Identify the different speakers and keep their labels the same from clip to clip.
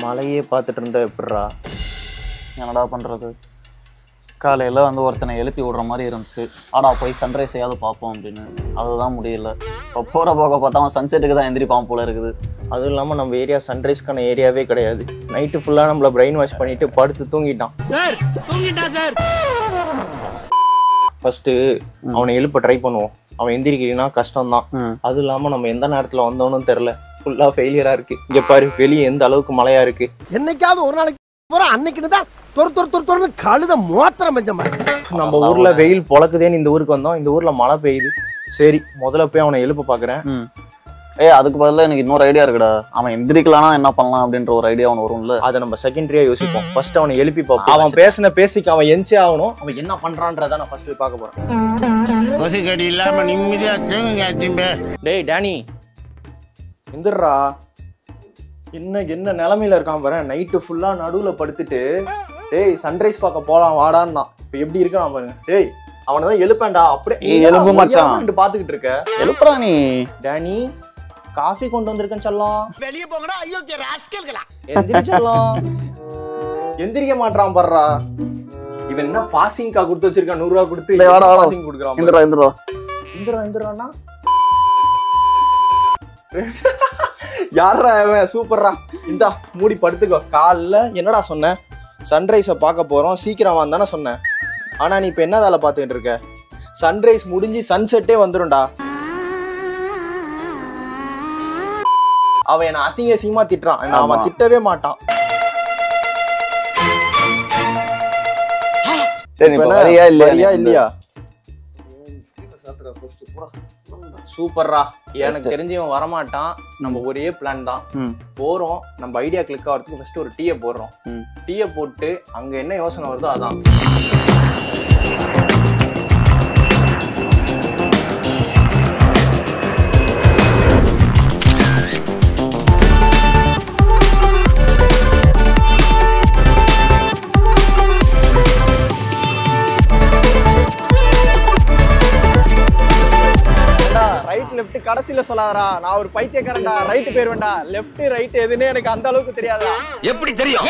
Speaker 1: மலையே பார்த்துட்டு இருந்தா எப்படிரா?
Speaker 2: என்னடா பண்ணுறது? காலையில் வந்து ஒருத்தனை எழுப்பி விடுற மாதிரி இருந்துச்சு. ஆனால் போய் சன்ரைஸையாவது பார்ப்போம் அப்படின்னு, அதுதான் முடியல. இப்போ போகிற போக பார்த்தா அவன் சன்செட்டுக்கு தான் எந்திரிப்பான் போல இருக்குது.
Speaker 1: அதுவும் இல்லாமல் நம்ம ஏரியா சன்ரைஸ்க்கான ஏரியாவே கிடையாது. நைட்டு ஃபுல்லாக நம்மளை பிரெயின் வாஷ் பண்ணிட்டு படுத்து தூங்கிட்டான். ஃபர்ஸ்ட்டு அவனை எழுப்ப ட்ரை பண்ணுவோம். அவன் எந்திரிக்கிறீன்னா கஷ்டம்தான். அதுவும் இல்லாமல் நம்ம எந்த நேரத்தில் வந்தோன்னு தெரில, ஃபுல்லாக ஃபெயிலியராக இருக்கு. இங்கே பாரு, வெளியே எந்த அளவுக்கு மழையா இருக்கு.
Speaker 3: என்னைக்காவது ஒரு நாளைக்கு போறோம், அன்னைக்குன்னு தான் தொறு கழுத மோத்திரம் பெஞ்ச மாதிரி.
Speaker 1: நம்ம ஊர்ல வெயில் பொழக்குதேன்னு இந்த ஊருக்கு வந்தோம். இந்த ஊர்ல மழை பெய்யுது. சரி, முதல்ல போய் அவனை எழுப்ப பாக்குறேன்.
Speaker 2: அதுக்கு பதிலாக எனக்கு இன்னொரு ஐடியா இருக்குடா. அவன் எந்திரிக்கலாம்னா என்ன பண்ணலாம் அப்படின்ற ஒரு ஐடியா அவன் வரும்ல.
Speaker 1: அதை நம்ம செகண்டரியா யோசிப்போம். ஃபர்ஸ்ட் அவனை எழுப்பி பார்ப்போம். அவன் பேசின பேசிக்கு அவன் எஞ்சி ஆகணும். அவன் என்ன பண்றான்றத நான் ஃபர்ஸ்ட் போய் பார்க்க போறேன்.
Speaker 4: கொசுக்கடி இல்லாம நிம்மதியா தூங்குங்க.
Speaker 1: டேய் டேனி, எந்திரா. என்ன நிலைமையில இருக்கான் பாரு. நைட்டு ஃபுல்லா நடுவுல படுத்துட்டு டேய் சன்ரைஸ் பார்க்க போலாம் வாடான்னா இப்ப எப்படி இருக்கான் பாருங்க. டேய் அவனை தான் எழுப்பேன்டா. அப்படியே
Speaker 2: எழுப்பு மச்சான்
Speaker 1: பாத்துக்கிட்டு இருக்க.
Speaker 2: எழுப்புறா நீ.
Speaker 1: டேனி, காஃபி கொண்டு வந்திருக்கேன் செல்லம்.
Speaker 3: வெளியே போங்கடா. ஐயோ ராஸ்கல்களா.
Speaker 1: எந்திரிச்செல்லம். எந்திரிக்க மாட்டான் பாருடா. இவன் என்ன பாசிங்கா கொடுத்து வச்சிருக்கான். 100 ரூபா கொடுத்து பாசிங் கொடுக்குறான். இந்திரா யாரா அவன்? சூப்பர்ரா. இந்தா மூடி படுத்துக்கோ. காலைல என்னடா சொன்ன? சன்ரைஸை பார்க்க போறோம், சீக்கிரம் வான்னு சொன்னேன். ஆனா நீ இப்ப என்ன வேலை பார்த்துக்கிட்டு இருக்க? சன்ரைஸ் முடிஞ்சு சன்செட்டே வந்துரும்டா. அவன் என்ன அசிங்கமா திட்டுறான். அவன் திட்டவே மாட்டான்.
Speaker 2: சரி, வரியா
Speaker 1: இல்லையா? சூப்பர்ரா. எனக்கு தெரிஞ்சு இவன் வரமாட்டான். நம்ம ஒரே பிளான் தான். போறோம், நம்ம ஐடியா கிளிக் ஆகிறதுக்கு ஃபர்ஸ்ட் ஒரு டீயை போடுறோம். டீயை போட்டு அங்க என்ன யோசனை வருதோ அதான். லெஃப்ட் கடைசியில சொல்லாதடா. நான் ஒரு பைத்தியக்காரன்டா. ரைட் போயிருவேன்டா. லெஃப்ட் ரைட் எதுனே எனக்கு அந்த அளவுக்கு தெரியாதா.
Speaker 4: எப்படி தெரியும்?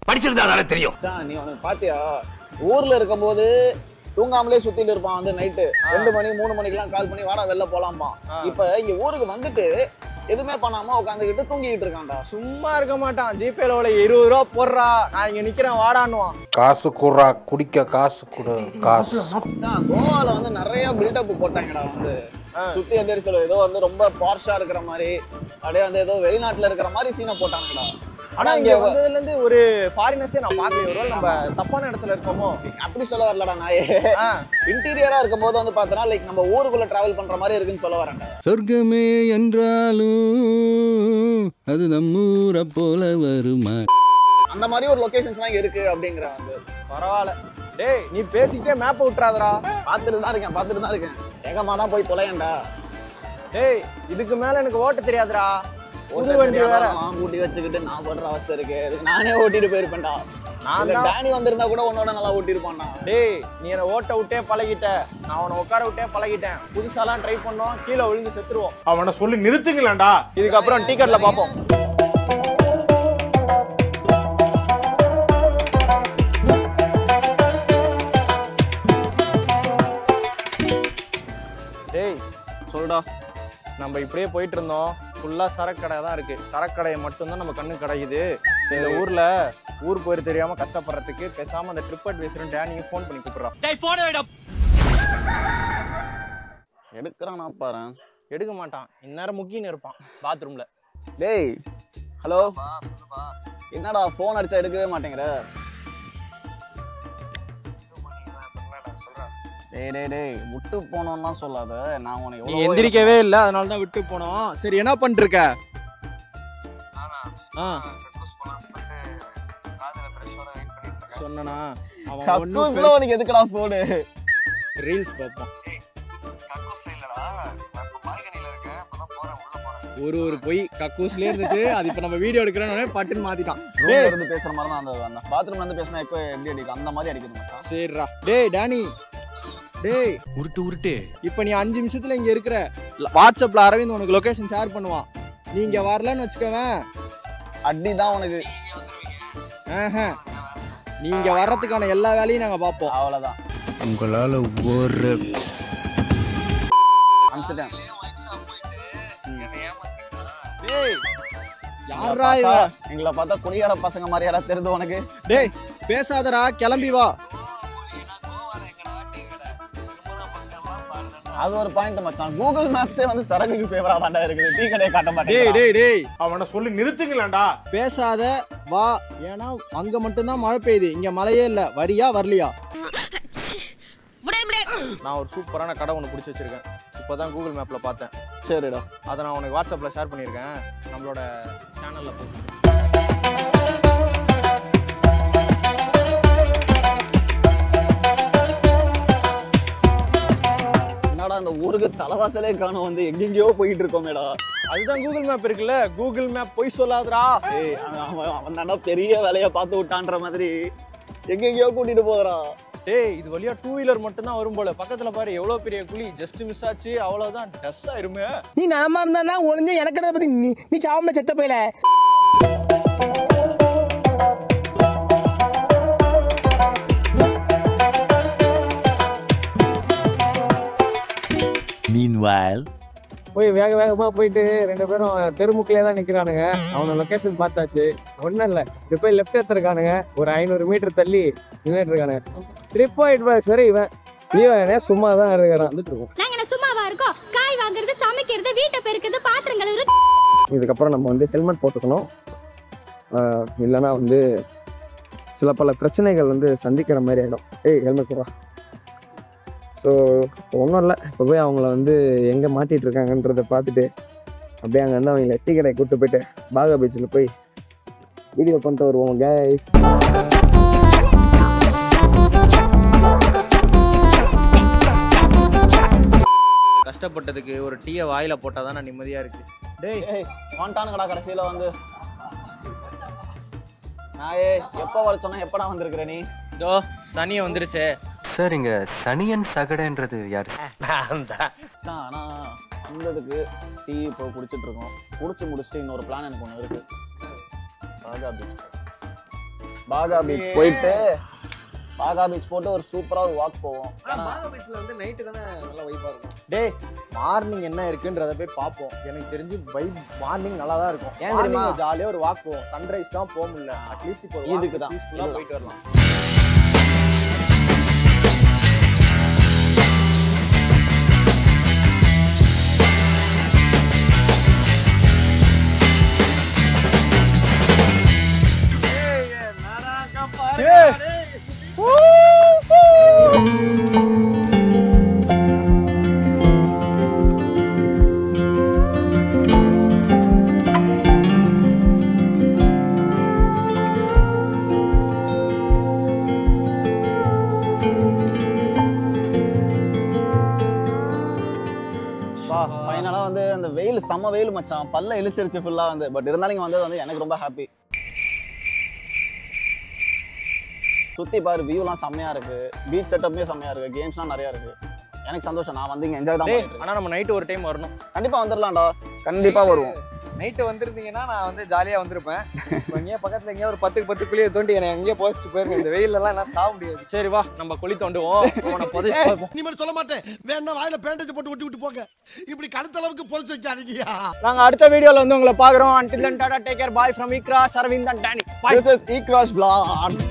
Speaker 4: படிச்சிருந்தா தெரியும்.
Speaker 2: நீ அவனுக்கு பாத்தியா? ஊர்ல இருக்கும்போது தூங்காமலே சுத்திட்டு இருப்பான். வந்து நைட்டு 2 மணி 3 மணிக்கெல்லாம் கால் பண்ணி வாடா வெளில போலாமா. இப்ப இங்க ஊருக்கு வந்துட்டு எதுவுமே பண்ணாம உட்காந்துக்கிட்டு தூங்கிட்டு இருக்கான்டா.
Speaker 1: சும்மா இருக்க மாட்டான். ஜிபேல 20 ரூபா போடுறா, நான் இங்க நிக்கிறேன் வாடான்னுவான்.
Speaker 4: காசு குடுறா, குடிக்க காசு குடு. காசு
Speaker 2: கோவால வந்து நிறைய பில்டப் போட்டாங்கடா. வந்து சுத்தி எந்திரி சொல்ல ஏதோ வந்து ரொம்ப பார்ஷா இருக்கிற மாதிரி, அப்படியே வந்து ஏதோ வெளிநாட்டுல இருக்கிற மாதிரி சீனை போட்டாங்கடா.
Speaker 1: ஆனா இங்க வந்ததுல இருந்து ஒரு ஃபாரினர்ஸே நான் பார்க்கல. ஒருவேளை நம்ம தப்பான இடத்துல இருக்கோமோ?
Speaker 2: அப்படி சொல்ல வரலடா. நாயே இன்டீரியரா இருக்கும் போது வந்து பார்த்தனா லைக் நம்ம ஊருக்குள்ள டிராவல் பண்ற மாதிரி இருக்குன்னு சொல்ல வரேன்.
Speaker 5: சொர்க்கமே என்றாலும் அது நம்மூரை போல வருமா,
Speaker 2: அந்த மாதிரி ஒரு லொகேஷன்ஸ்லாம் இங்க இருக்கு அப்படிங்கிற. வந்து
Speaker 1: பரவாயில்ல. டேய் நீ பேசிக்கிட்டே மேப்பை விட்டுறாதடா.
Speaker 2: பார்த்துட்டு தான் இருக்கேன். எங்கம்மா தான் போய் தொலையண்டா.
Speaker 1: டேய் இதுக்கு மேல எனக்கு ஓட்ட தெரியாதுடா. புது வண்டி வேற
Speaker 2: கூட்டி வச்சுக்கிட்டு நான் படுற அவஸ்தை இருக்கு. நானே ஓட்டிட்டு போயிருப்பேன்டா. நான் டேனி வந்திருந்தா கூட உன்னோட நல்லா ஓட்டிருப்பான்டா.
Speaker 1: டேய் நீ என்ன ஓட்ட விட்டே பழகிட்ட, நான் உன்னை உட்கார விட்டே பழகிட்டேன். புதுசாலாம் ட்ரை பண்ணோம், கீழே விழுந்து செத்துருவோம்.
Speaker 4: அவனை சொல்லி நிறுத்துங்களேன்டா.
Speaker 1: இதுக்கப்புறம் டிக்கெட்ல பார்ப்போம். டேய்
Speaker 2: சொல்டா.
Speaker 1: நம்ம இப்படியே போயிட்டு இருந்தோம். ஃபுல்லா சரக்கடை தான் இருக்கு. சரக்கடையை மட்டும்தான் நம்ம கண்ணு கிடைக்குது. இந்த ஊர்ல ஊர் போயிரு தெரியாம கஷ்டப்படுறதுக்கு பேசாம அந்த ட்ரிப் அட்வைசரும் டேனியும் ஃபோன் பண்ணி கூப்பிடுறான்.
Speaker 2: எடுக்கிறானா பாரு.
Speaker 1: எடுக்க மாட்டான். இந்நேரம் முக்கின்னு இருப்பான் பாத்ரூம்ல.
Speaker 2: டேய் ஹலோ, என்னடா ஃபோன் அடிச்சா எடுக்கவே மாட்டேங்கிற? டேய் விட்டு போனோம்னா சொல்லாத. நான் உனக்கு
Speaker 1: நீ எந்திரிக்கவே இல்லை, அதனால தான் விட்டு போனோம். சரி என்ன பண்ணிட்டு இருக்க? சொன்னா
Speaker 2: அவன் எதுக்கடா போடு?
Speaker 1: ரீல்ஸ் பார்ப்போம். ஒரு போய் கக்கூஸ்லயே இருந்துட்டு அது இப்ப நம்ம வீடியோ எடுக்கிறோம்னே பட்டுன்னு மாத்திட்டான்.
Speaker 2: ரூம்ல இருந்து பேசுற மாதிரி தான் அந்த பாத்ரூம்ல இருந்து பேசினா எப்போ எப்படி அடிக்கும் அந்த மாதிரி அடிக்கணும் மச்சான்.
Speaker 1: சரிடா. டேய் டானி, டேய்
Speaker 5: உருட்டு
Speaker 1: இப்ப நீ 5 நிமிஷத்துல இங்க இருக்கிற. வாட்ஸ்அப்ல அரவிந்த் உனக்கு லொகேஷன் ஷேர் பண்ணுவான். நீ இங்க வரலன்னு வச்சுக்கவேன்,
Speaker 2: அடிதான் உனக்கு.
Speaker 1: நீங்க வர்றதுக்கான எல்லா வேலையும் நாங்க பார்ப்போம்.
Speaker 2: அவ்வளவுதான்.
Speaker 5: உங்களால ஒரு
Speaker 2: அனுப்பிச்சிட்டேன்.
Speaker 1: டேய் யாரா இவ?
Speaker 2: எங்களை பார்த்தா குடியார பசங்க மாதிரியாடா தெரியுது உனக்கு?
Speaker 1: டேய் பேசாதடா, கிளம்பி வா.
Speaker 2: அது ஒரு பாயிண்ட் மச்சான். கூகுள் மேப்ஸே வந்து சரக்குக்கு ஃபேவரா தான்டா இருக்குது. டீ கடையை காட்ட
Speaker 1: டேய்
Speaker 2: மாட்டேன்.
Speaker 1: டேய் டேய்
Speaker 4: அவனை சொல்லி நிறுத்துங்களேன்டா.
Speaker 1: பேசாத வா. ஏன்னா அங்க மட்டும்தான் மழை பெய்யுது, இங்க மழையே இல்ல. வரியா வரலையா? நான் ஒரு சூப்பரான கடை ஒன்று பிடிச்சி வச்சிருக்கேன். இப்போதான் கூகுள் மேப்ல பார்த்தேன்.
Speaker 2: சரிடா.
Speaker 1: அதை நான் உனக்கு வாட்ஸ்அப்ல ஷேர் பண்ணியிருக்கேன். நம்மளோட சேனல்ல போய்
Speaker 2: என்னடா அந்த ஊருக்கு தலைவாசலே காணும், வந்து எங்கெங்கயோ போயிட்டு இருக்கோமேடா.
Speaker 1: அதுதான் கூகுள் மேப் இருக்குல்ல. கூகுள் மேப் போய் சொல்லாதடா.
Speaker 2: ஏய் அவன் தாண்டா பெரிய வேலையை பார்த்து விட்டான்ற மாதிரி எங்கெங்கயோ கூட்டிட்டு போறா.
Speaker 1: டேய் இது வழியா 2 வீலர் மட்டும் தான் வரும் போல. பக்கத்துல பாரு எவ்வளவு பெரிய குழி. ஜஸ்ட் மிஸ் ஆச்சு, அவ்வளவுதான். டஸ் ஆயிருமே.
Speaker 3: நீ நலமா இருந்தா ஒளிஞ்ச எனக்கு பத்தி நீ சாவமே செத்த போயில.
Speaker 6: Meanwhile,
Speaker 7: போய் வேகமா போயிட்டு 2 பேரும் தெருமுக்கிலே தான் நிக்கிறானுங்க. அவன லொகேஷன் பார்த்தாச்சு. ஒன்றும் இல்லை, இது போய் லெஃப்ட் எடுத்துருக்கானுங்க. ஒரு 500 மீட்டர் தள்ளி நின்றுட்டு இருக்கானுங்க. 3.5 சரி இவன் சும்மா தான் இருக்கிறான்.
Speaker 8: நாங்க சும்மாவா இருக்கோம்? காய் வாங்குறது, சமைக்கிறது, வீட்டை பெருக்கிறது, பாத்திரம் கழுவுறது.
Speaker 7: இதுக்கப்புறம் நம்ம வந்து ஹெல்மெட் போட்டுக்கணும். இல்லைன்னா வந்து சில பல பிரச்சனைகள் வந்து சந்திக்கிற மாதிரி ஆகிடும். ஹெல்மெட் போடுறா. ஸோ ஒன்றும் இல்லை, இப்போ போய் அவங்கள வந்து எங்கே மாட்டிகிட்டு இருக்காங்கன்றதை பார்த்துட்டு அப்படியே அங்கே வந்து அவங்கள டீ கடை கூப்பிட்டு போயிட்டு பாகா பீச்சில் போய் வீடியோ பண்ணிட்டு வருவோம். கைஸ்
Speaker 1: கஷ்டப்பட்டதுக்கு ஒரு டீயை வாயில போட்டாதான் நிம்மதியா இருக்கு.
Speaker 2: டேய் வந்துட்டானுங்கடா கடைசியில வந்து. நாயே எப்போ வர சொன்னா எப்படா வந்திருக்கிற நீ?
Speaker 1: இதோ சனியை வந்துருச்சே.
Speaker 9: சார் இங்க சனியன் சகடன்றது யாரு?
Speaker 2: ஆனா வந்ததுக்கு டீ இப்போ குடிச்சிட்டு இருக்கோம். குடிச்சு முடிச்சுட்டு இன்னொரு பிளான் எனக்கு ஒன்று இருக்கு. பாகா பீச் போயிட்டு பாகா பீச் போட்டு ஒரு சூப்பரா ஒரு வாக் போவோம்.
Speaker 1: டேய் மார்னிங் என்ன இருக்குன்றத போய் பார்ப்போம். எனக்கு தெரிஞ்சு மார்னிங் நல்லா தான் இருக்கும்.
Speaker 2: ஏன் தெரியுமா?
Speaker 1: ஜாலியா ஒரு வாக் போவோம். சன்ரைஸ் தான் போக முடியல. அட்லீஸ்ட் இப்போ
Speaker 2: இதுக்கு தான்
Speaker 1: பீஸ்ஃபுல்லா போயிட்டு வரலாம்.
Speaker 2: ஃபைனலா வந்து அந்த வெயில் செம்ம வெயில் மச்சான். பல்ல இழிச்சிருச்சு ஃபுல்லா வந்து. பட் இருந்தாலும் இங்க வந்தது வந்து எனக்கு ரொம்ப ஹாப்பி. சுத்தி பாரு, வியூலாம் செம்மையா இருக்கு. பீச் செட்டப்மே செம்மையா இருக்கு. கேம்ஸ்லாம் நிறைய இருக்கு. எனக்கு சந்தோஷம். நான் வந்து இங்க என்ஜாய் தான் பண்ணிட்டு இருக்கேன்.
Speaker 1: ஆனா நம்ம நைட் ஒரு டைம் வரணும்.
Speaker 2: கண்டிப்பா வந்துடலாம்டா. கண்டிப்பா வருவோம்.
Speaker 7: நைட்டு வந்திருந்தீங்கன்னா நான் வந்து ஜாலியாக வந்திருப்பேன். எங்கேயோ பக்கத்தில் எங்கேயோ ஒரு 10 குழியை தோண்டி என்னை எங்கேயோ போஸ்ட்டு போயிருக்கேன். இந்த வெயிலெல்லாம் நான் சாக முடியாது.
Speaker 1: சரி வா நம்ம குழி தோண்டுவோம்.
Speaker 3: நீ மட்டும் சொல்ல மாட்டேன். வேணா வாயில பேண்டேஜ் போட்டு ஒட்டி விட்டு போங்க. இப்படி கடுத்த அளவுக்கு பொறுத்து வைக்காதீங்கயா.
Speaker 1: நாங்க அடுத்த வீடியோல வந்து உங்களை பாக்குறோம். until then Tata, take care, bye from Ikra, Arvind and Danny.
Speaker 2: This is Ikra's Vlogs.